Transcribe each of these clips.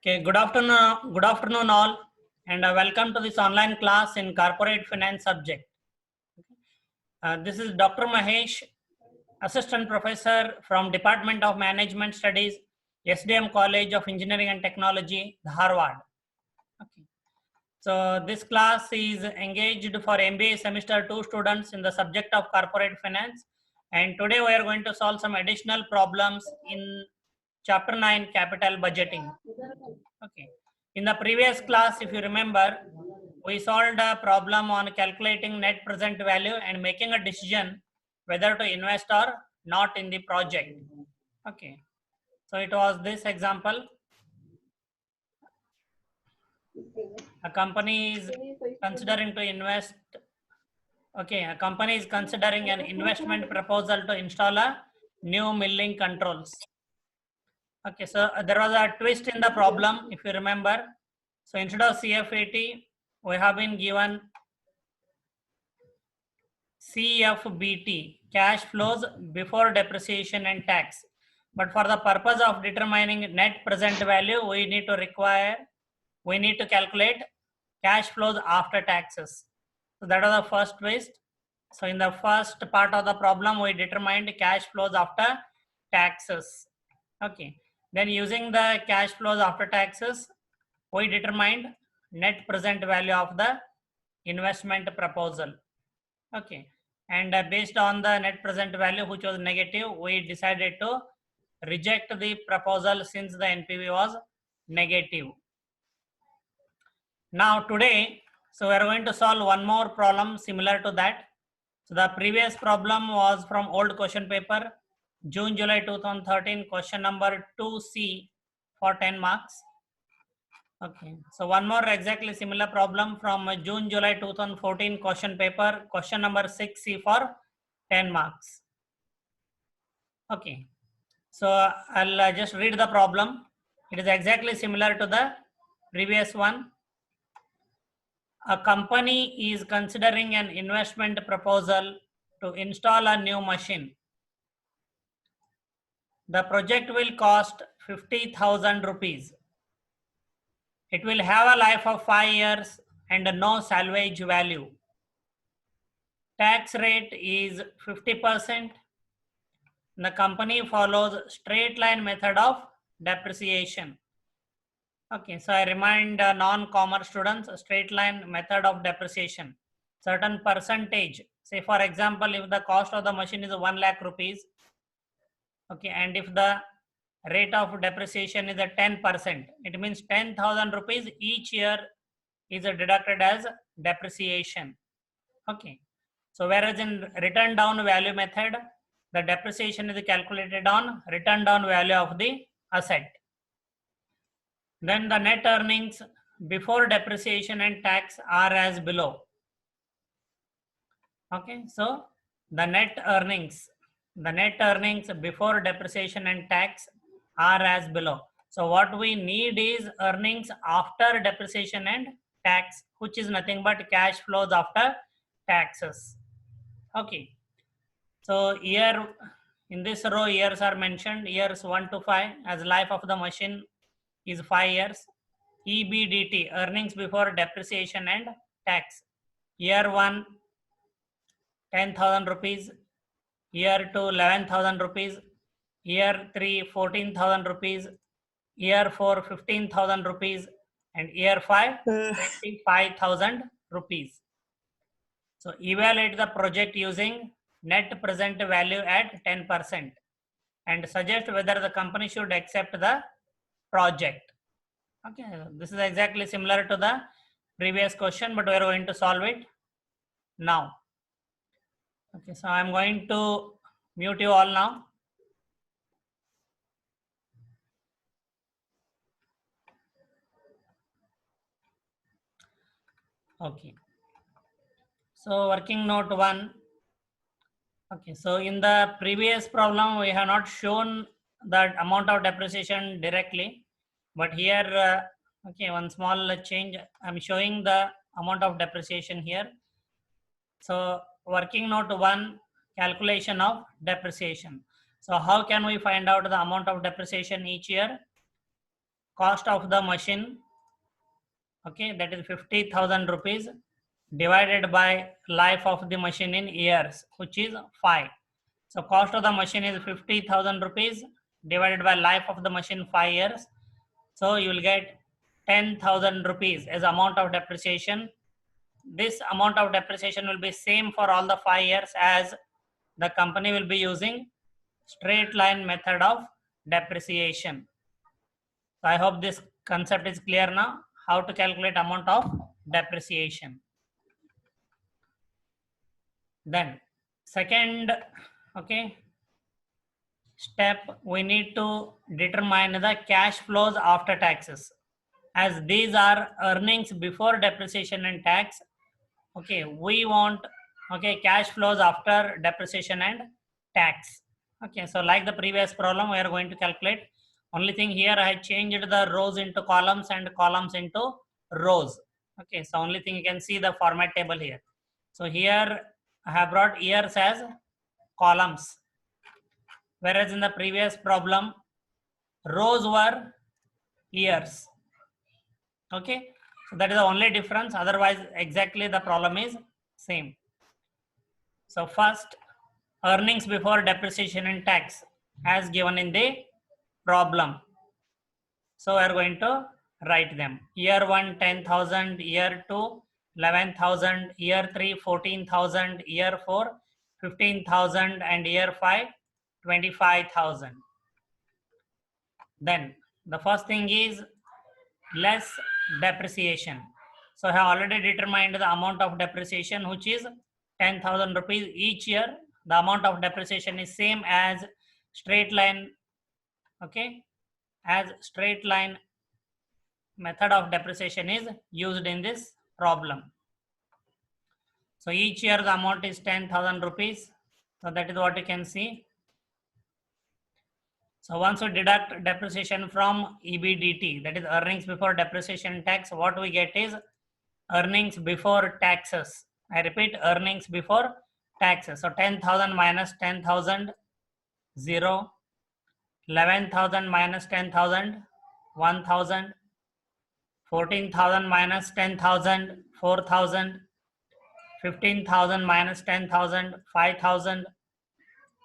Okay, good afternoon all, and welcome to this online class in corporate finance subject. This is Dr. Mahesh, Assistant Professor from Department of Management Studies, SDM College of Engineering and Technology, Dharwad. Okay. So this class is engaged for MBA Semester 2 students in the subject of corporate finance, and today we are going to solve some additional problems in Chapter 9, Capital Budgeting. Okay. In the previous class, if you remember, we solved a problem on calculating net present value and making a decision whether to invest or not in the project. Okay. So it was this example. A company is considering to invest. Okay, a company is considering an investment proposal to install a new milling controls. Okay, so there was a twist in the problem, if you remember. So instead of CFAT, we have been given CFBT, cash flows before depreciation and tax. But for the purpose of determining net present value, we need to calculate cash flows after taxes. So that was the first twist. So in the first part of the problem, we determined cash flows after taxes. Okay. Then using the cash flows after taxes, we determined net present value of the investment proposal. Okay. And based on the net present value, which was negative, we decided to reject the proposal since the NPV was negative. Now today, so we are going to solve one more problem similar to that. So the previous problem was from old question paper, June, July 2013, question number 2C for 10 marks. Okay, so one more exactly similar problem from June, July 2014 question paper, question number 6C for 10 marks. Okay, so I'll just read the problem. It is exactly similar to the previous one. A company is considering an investment proposal to install a new machine. The project will cost 50,000 rupees. It will have a life of 5 years and no salvage value. Tax rate is 50%. The company follows straight line method of depreciation. Okay, so I remind non-commerce students, straight line method of depreciation. Certain percentage, say for example, if the cost of the machine is 1 lakh rupees, okay, and if the rate of depreciation is at 10%, it means 10,000 rupees each year is deducted as depreciation. Okay, so whereas in return down value method, the depreciation is calculated on return down value of the asset. Then the net earnings before depreciation and tax are as below. Okay, so the net earnings before depreciation and tax are as below. So what we need is earnings after depreciation and tax, which is nothing but cash flows after taxes. Okay, so here in this row years are mentioned, years 1 to 5, as life of the machine is 5 years. EBDT, earnings before depreciation and tax. Year 1, 10,000 rupees. Year 2, 11,000 rupees. Year 3, 14,000 rupees. Year 4, 15,000 rupees. And year 5, 25,000 rupees. So evaluate the project using net present value at 10% and suggest whether the company should accept the project. Okay, this is exactly similar to the previous question, but we are going to solve it now. Okay, so I am going to mute you all now. Okay, so working note 1. Okay, so in the previous problem, we have not shown the amount of depreciation directly, but here, okay, one small change. I'm showing the amount of depreciation here. So working note 1, calculation of depreciation. So how can we find out the amount of depreciation each year? cost of the machine, okay, that is 50,000 rupees divided by life of the machine in years, which is 5. So cost of the machine is 50,000 rupees divided by life of the machine 5 years. So you will get 10,000 rupees as amount of depreciation. This amount of depreciation will be same for all the 5 years, as the company will be using straight line method of depreciation. So I hope this concept is clear now, how to calculate amount of depreciation. Then second, okay, step, we need to determine the cash flows after taxes, as these are earnings before depreciation and tax. Okay, we want, okay, cash flows after depreciation and tax. Okay, so like the previous problem, we are going to calculate. Only thing here, I changed the rows into columns and columns into rows. Okay, so only thing you can see the format table here. So here I have brought years as columns, whereas in the previous problem, rows were years. Okay, so that is the only difference. Otherwise, exactly the problem is same. So first, earnings before depreciation and tax as given in the problem. So we are going to write them. Year 1, 10,000, year 2, 11,000, year 3, 14,000, year 4, 15,000, and year 5, 25,000. Then the first thing is less depreciation. So I have already determined the amount of depreciation, which is 10,000 rupees each year. The amount of depreciation is same as straight line, okay, as straight line method of depreciation is used in this problem. So each year the amount is 10,000 rupees. So that is what you can see. So once we deduct depreciation from EBDT, that is earnings before depreciation tax, what we get is earnings before taxes. I repeat, earnings before taxes. So 10,000 minus 10,000, 0. 11,000 minus 10,000, 1,000. 14,000 minus 10,000, 4,000. 15,000 minus 10,000, 5,000.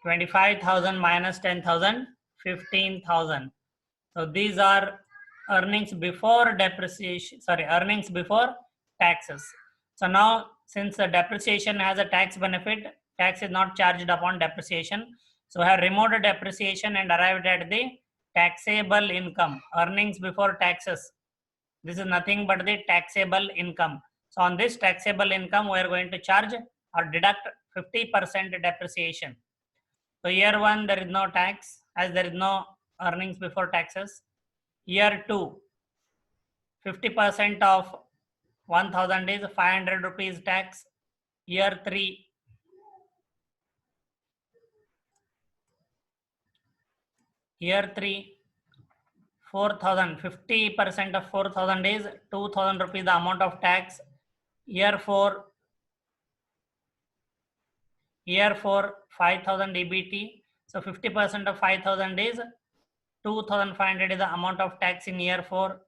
25,000 minus 10,000, 15,000. So these are earnings before depreciation, earnings before taxes. So now, since the depreciation has a tax benefit, tax is not charged upon depreciation. So I have removed depreciation and arrived at the taxable income, earnings before taxes. This is nothing but the taxable income. So on this taxable income, we are going to charge or deduct 50% depreciation. So year 1, there is no tax, as there is no earnings before taxes. Year 2, 50% of 1,000 is 500 rupees tax. Year 3, year 3, 4,000, 50% of 4,000 is 2,000 rupees, the amount of tax. Year 4, 5,000 EBT. So 50% of 5,000 is 2,500 is the amount of tax in year 4.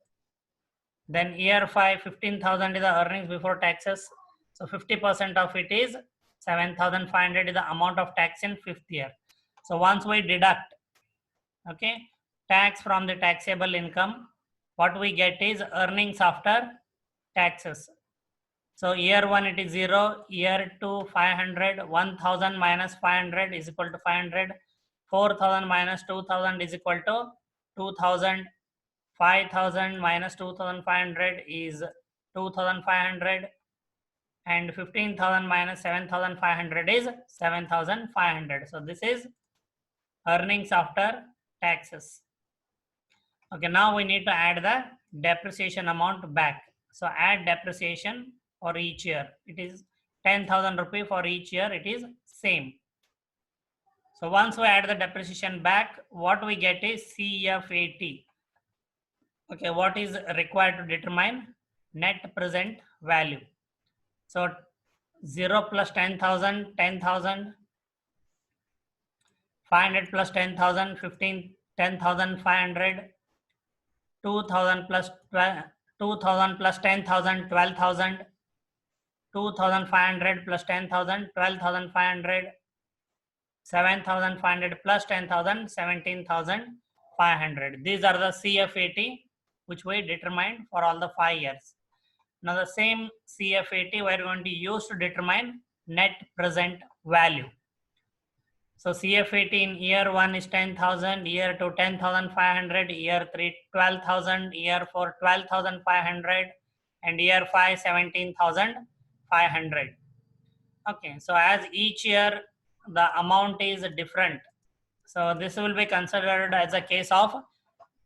Then year 5, 15,000 is the earnings before taxes. So 50% of it is 7,500 is the amount of tax in 5th year. So once we deduct, okay, tax from the taxable income, what we get is earnings after taxes. So year 1 it is 0, year 2 500, 1,000 minus 500 is equal to 500, 4,000 minus 2,000 is equal to 2,000, 5,000 minus 2,500 is 2,500, and 15,000 minus 7,500 is 7,500. So this is earnings after taxes. Okay, now we need to add the depreciation amount back. So add depreciation for each year. It is 10,000 rupee for each year. It is same. So once we add the depreciation back, what we get is CFAT. Okay, what is required to determine net present value? So 0 plus 10,000, 10,000. 500 plus 10,000, 10,500. 2,000 plus 12, 2,000 plus 10,000, 12,000, 2,500 plus 10,000, 12,500, 7,500 plus 10,000, 17,500. These are the CFAT which we determined for all the 5 years. Now the same CFAT we are going to use to determine net present value. So CFAT in year 1 is 10,000, year 2 10,500, year 3 12,000, year 4 12,500, and year 5 17,500. Okay, so as each year the amount is different, so this will be considered as a case of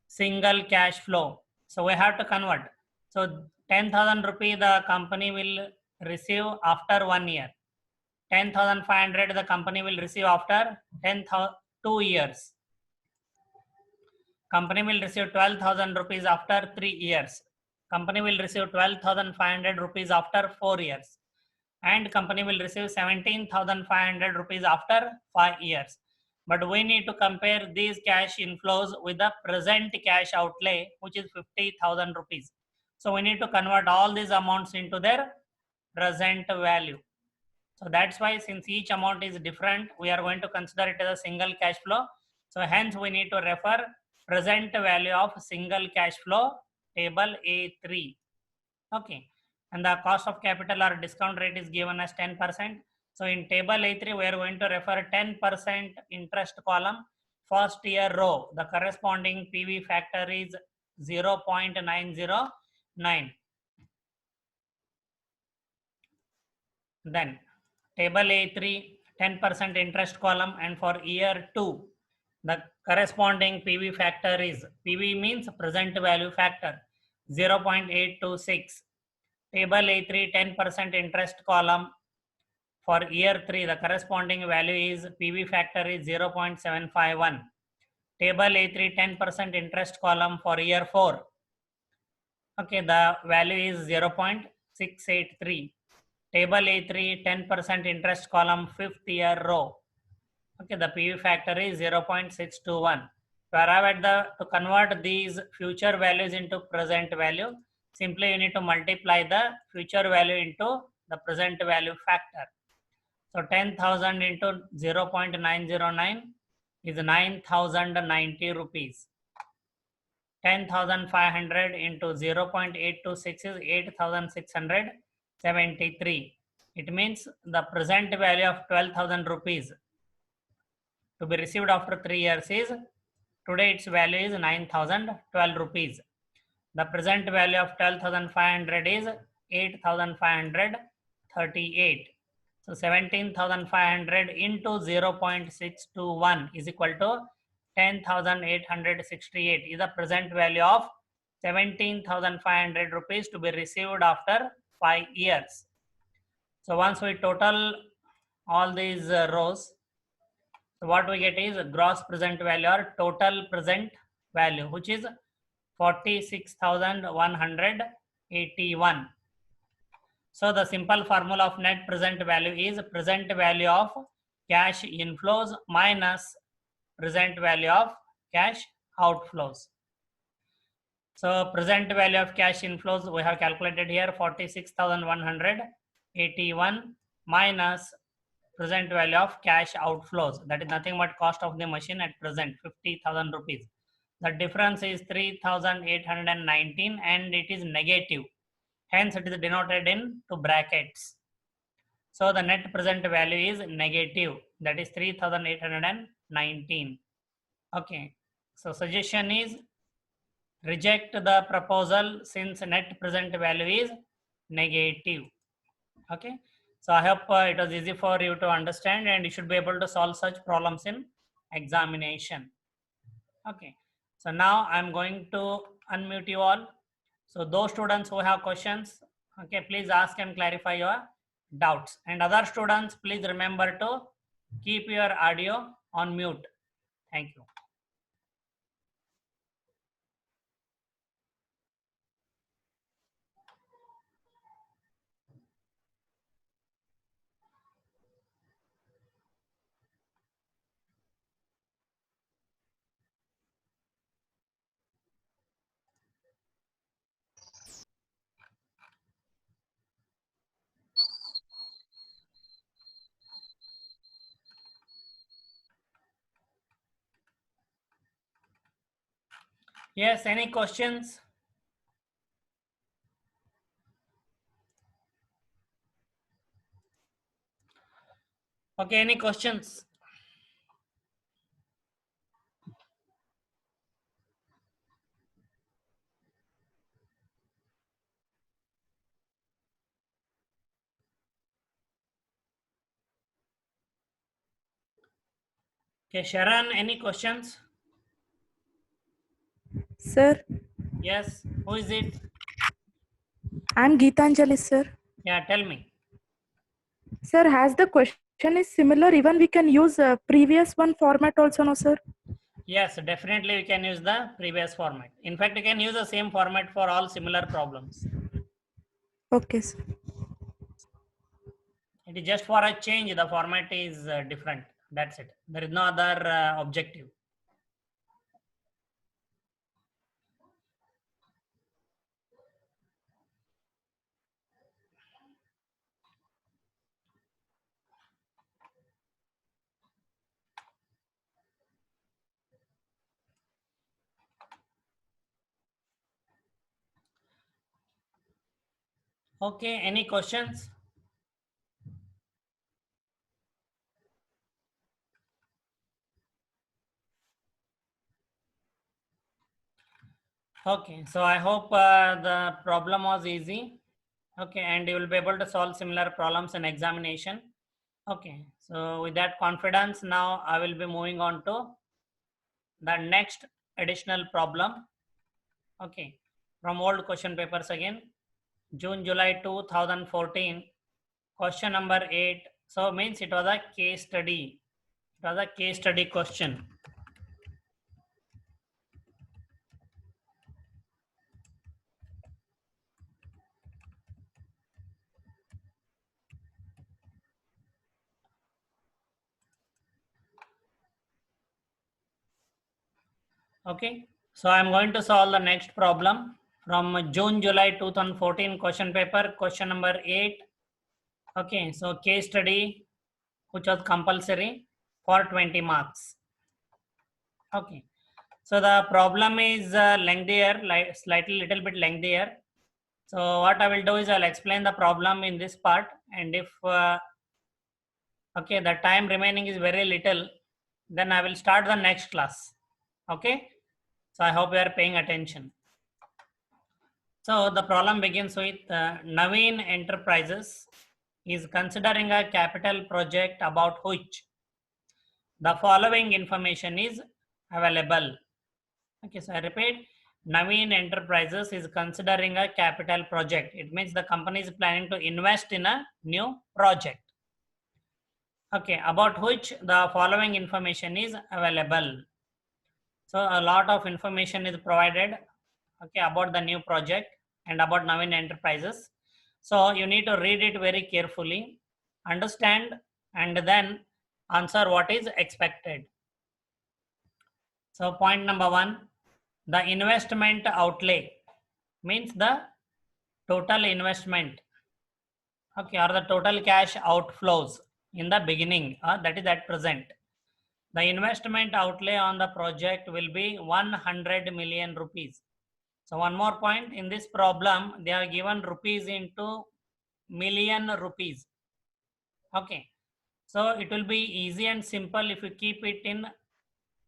single cash flow. So we have to convert. So 10,000 rupee the company will receive after 1 year. 10,500 the company will receive after 2 years. Company will receive 12,000 rupees after 3 years. Company will receive 12,500 rupees after 4 years. And company will receive 17,500 rupees after 5 years. But we need to compare these cash inflows with the present cash outlay, which is 50,000 rupees. So we need to convert all these amounts into their present value. So that's why, since each amount is different, we are going to consider it as a single cash flow. So hence we need to refer present value of single cash flow, table A3. Okay. And the cost of capital or discount rate is given as 10%. So in table A3, we are going to refer 10% interest column, first year row. The corresponding PV factor is 0.909. Then table A3, 10% interest column, and for year 2, the corresponding PV factor is, PV means present value factor, 0.826. Table A3, 10% interest column. For year 3, the corresponding value is, PV factor is 0.751. Table A3, 10% interest column for year 4. Okay, the value is 0.683. Table A3, 10% interest column, 5th year row. Okay, the PV factor is 0.621. To convert these future values into present value, simply you need to multiply the future value into the present value factor. So 10,000 into 0.909 is 9,090 rupees. 10,500 into 0.826 is 8,673. It means the present value of 12,000 rupees to be received after 3 years is, today its value is 9,012 rupees. The present value of 12,500 is 8,538. So 17,500 into 0.621 is equal to 10,868 is the present value of 17,500 rupees to be received after 5 years. So once we total all these rows, so what we get is gross present value or total present value, which is 46,181. So the simple formula of net present value is present value of cash inflows minus present value of cash outflows. So present value of cash inflows we have calculated here, 46,181 minus present value of cash outflows, that is nothing but cost of the machine at present, 50,000 rupees. The difference is 3,819 and it is negative. Hence it is denoted in two brackets. So the net present value is negative, that is 3,819. Okay. So suggestion is reject the proposal since net present value is negative. Okay. So I hope it was easy for you to understand and you should be able to solve such problems in examination. Okay. So now I'm going to unmute you all. So those students who have questions, okay, please ask and clarify your doubts. And other students, please remember to keep your audio on mute. Thank you. Yes, any questions? Okay, any questions? Okay, Sharon, any questions? Sir, Yes, who is it? I'm Geetanjali, sir. Yeah, tell me. Sir, has the question is similar, even we can use previous one format also, no, sir? Yes, definitely we can use the previous format. In fact, you can use the same format for all similar problems. Okay, sir. It is just for a change, the format is different. That's it. There is no other objective. Okay, any questions? Okay, so I hope the problem was easy. Okay, and you will be able to solve similar problems in examination. Okay, so with that confidence, now I will be moving on to the next additional problem. Okay, from old question papers again. June, July 2014, question number 8. So means it was a case study. It was a case study question. Okay, so I'm going to solve the next problem from June, July 2014 question paper, question number 8. Okay, so case study which was compulsory for 20 marks. Okay, so the problem is lengthier, like slightly little bit lengthier. So what I will do is I'll explain the problem in this part, and if okay, the time remaining is very little, then I will start the next class. Okay, so I hope you are paying attention. So the problem begins with Naveen Enterprises is considering a capital project about which the following information is available. Okay, so I repeat, Naveen Enterprises is considering a capital project. It means the company is planning to invest in a new project. Okay, about which the following information is available. So a lot of information is provided, okay, about the new project and about Naveen Enterprises. So you need to read it very carefully, understand, and then answer what is expected. So point number 1, the investment outlay means the total investment, okay, or the total cash outflows in the beginning, that is at present. The investment outlay on the project will be 100 million rupees. So one more point, in this problem, they are given rupees into million rupees. Okay. So it will be easy and simple if you keep it in,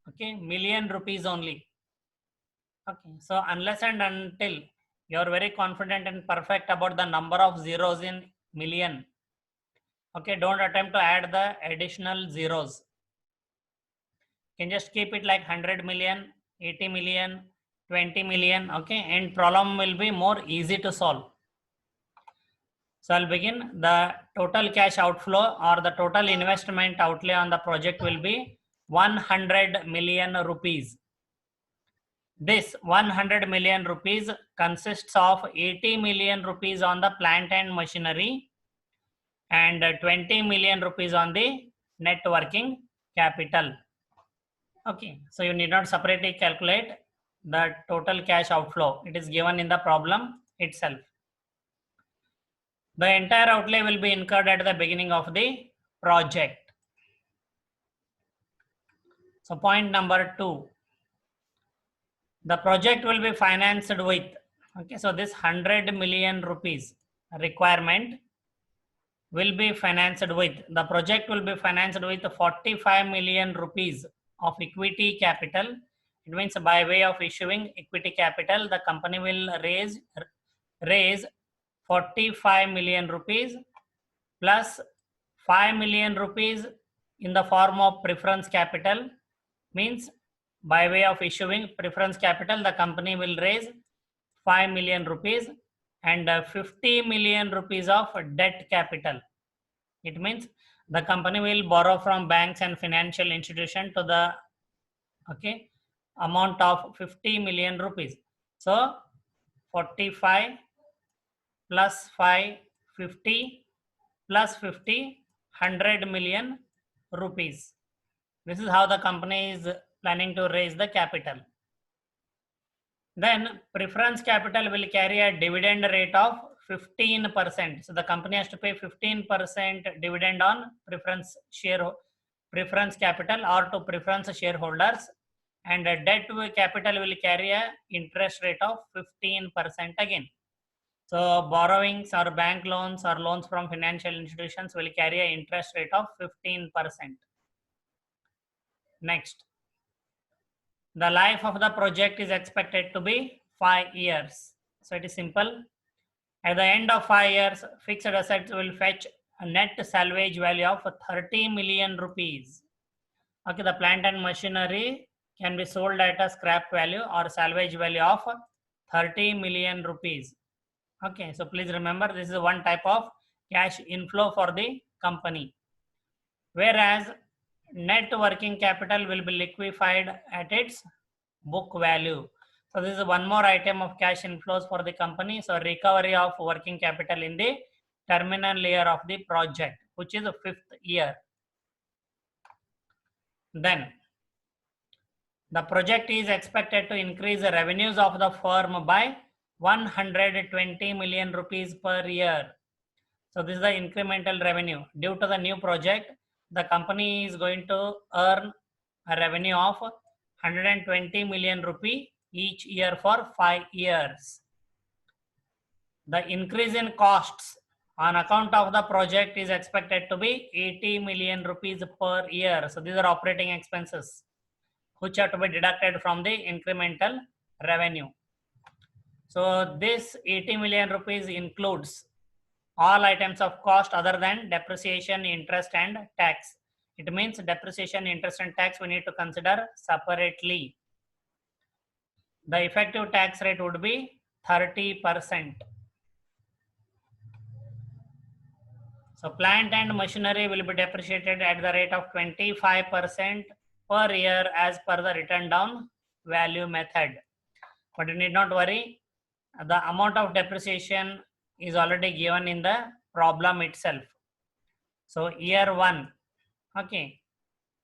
okay, million rupees only. Okay. So unless and until you are very confident and perfect about the number of zeros in million, okay, don't attempt to add the additional zeros. You can just keep it like 100 million, 80 million, 20 million, okay, and problem will be more easy to solve. So I'll begin. The total cash outflow or the total investment outlay on the project will be 100 million rupees. This 100 million rupees consists of 80 million rupees on the plant and machinery and 20 million rupees on the net working capital. Okay, so you need not separately calculate the total cash outflow. It is given in the problem itself. The entire outlay will be incurred at the beginning of the project. So point number 2, The project will be financed with, okay, so this 100 million rupees requirement will be financed with, the project will be financed with 45 million rupees of equity capital. It means by way of issuing equity capital, the company will raise 45 million rupees plus 5 million rupees in the form of preference capital. Means by way of issuing preference capital, the company will raise 5 million rupees and 50 million rupees of debt capital. It means the company will borrow from banks and financial institution to the, okay, amount of 50 million rupees. So 45 plus 5, 50 plus 50, 100 million rupees. This is how the company is planning to raise the capital. Then preference capital will carry a dividend rate of 15%. So the company has to pay 15% dividend on preference capital or to preference shareholders, and debt capital will carry a interest rate of 15% again. So borrowings or bank loans or loans from financial institutions will carry an interest rate of 15%. Next, the life of the project is expected to be 5 years. So it is simple. At the end of 5 years, fixed assets will fetch a net salvage value of 30 million rupees. Okay, the plant and machinery can be sold at a scrap value or salvage value of 30 million rupees. Okay, so please remember, this is one type of cash inflow for the company. Whereas net working capital will be liquefied at its book value. So this is one more item of cash inflows for the company. So recovery of working capital in the terminal year of the project, which is the 5th year. Then the project is expected to increase the revenues of the firm by 120 million rupees per year. So this is the incremental revenue. Due to the new project, the company is going to earn a revenue of 120 million rupee each year for 5 years. The increase in costs on account of the project is expected to be 80 million rupees per year. So these are operating expenses which have to be deducted from the incremental revenue. So this 80 million rupees includes all items of cost other than depreciation, interest and tax. It means depreciation, interest and tax we need to consider separately. The effective tax rate would be 30%. So plant and machinery will be depreciated at the rate of 25% per year as per the written down value method. But you need not worry, the amount of depreciation is already given in the problem itself. So year 1, okay,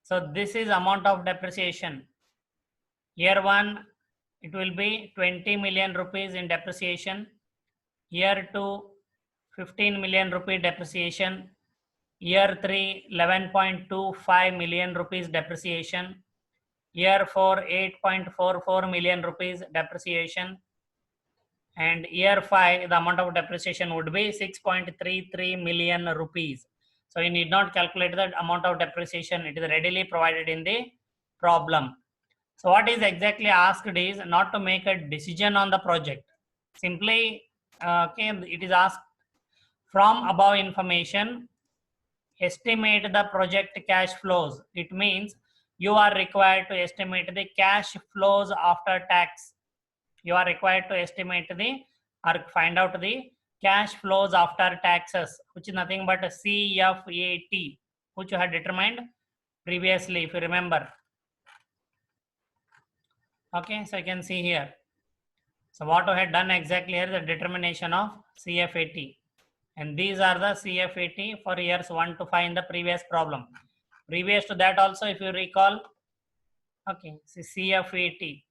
so this is amount of depreciation. Year 1, it will be 20 million rupees in depreciation. Year 2, 15 million rupee depreciation. Year 3, 11.25 million rupees depreciation. Year 4, 8.44 million rupees depreciation. And year 5, the amount of depreciation would be 6.33 million rupees. So you need not calculate the amount of depreciation. It is readily provided in the problem. So what is exactly asked is not to make a decision on the project. Simply, okay, it is asked from above information, estimate the project cash flows. It means you are required to estimate the cash flows after tax. You are required to estimate or find out the cash flows after taxes, which is nothing but a CFAT, which you had determined previously, if you remember. Okay, so you can see here. So what we had done exactly here is the determination of CFAT. And these are the CFAT for years 1 to 5 in the previous problem. Previous to that also, if you recall, okay, CFAT.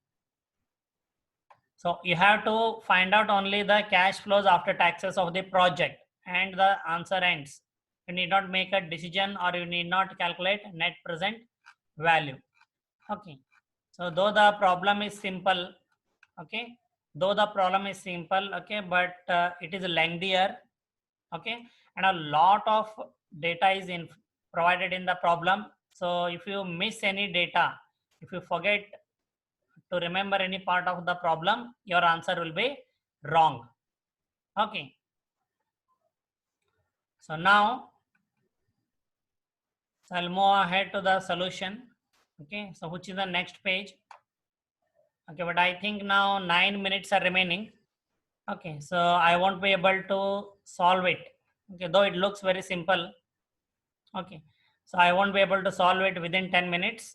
So you have to find out only the cash flows after taxes of the project and the answer ends. You need not make a decision or you need not calculate net present value. Okay. So though the problem is simple, Okay, though the problem is simple, okay, but it is lengthier, okay, and a lot of data is provided in the problem. So if you miss any data, if you forget to remember any part of the problem, your answer will be wrong. Okay, so now so I'll move ahead to the solution. Okay, so which is the next page? Okay, but I think now 9 minutes are remaining. Okay, so I won't be able to solve it. Okay, though it looks very simple. Okay, so I won't be able to solve it within 10 minutes.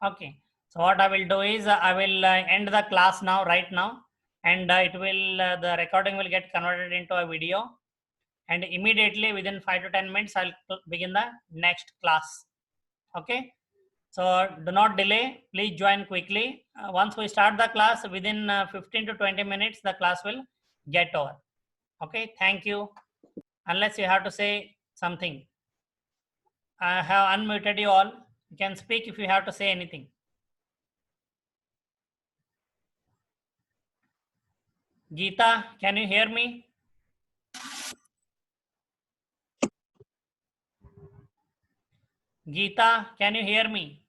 Okay, so what I will do is I will end the class now, right now, and it will the recording will get converted into a video, and immediately within 5 to 10 minutes I'll begin the next class. Okay, so do not delay, please join quickly. Once we start the class, within 15 to 20 minutes the class will get over. Okay, thank you. Unless you have to say something, I have unmuted you all. You can speak if you have to say anything. Geeta, can you hear me? Geeta, can you hear me?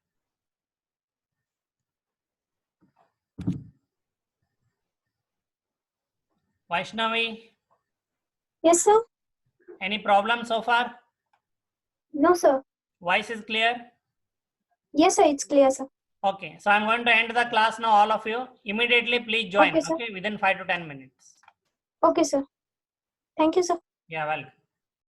Vaishnavi, Yes, sir. any problem so far? No, sir. Voice is clear? Yes, sir. It's clear, sir. Okay, so I'm going to end the class now, all of you. Immediately, please join, Okay, sir. okay, within 5 to 10 minutes. Okay, sir. Thank you, sir. Yeah, welcome.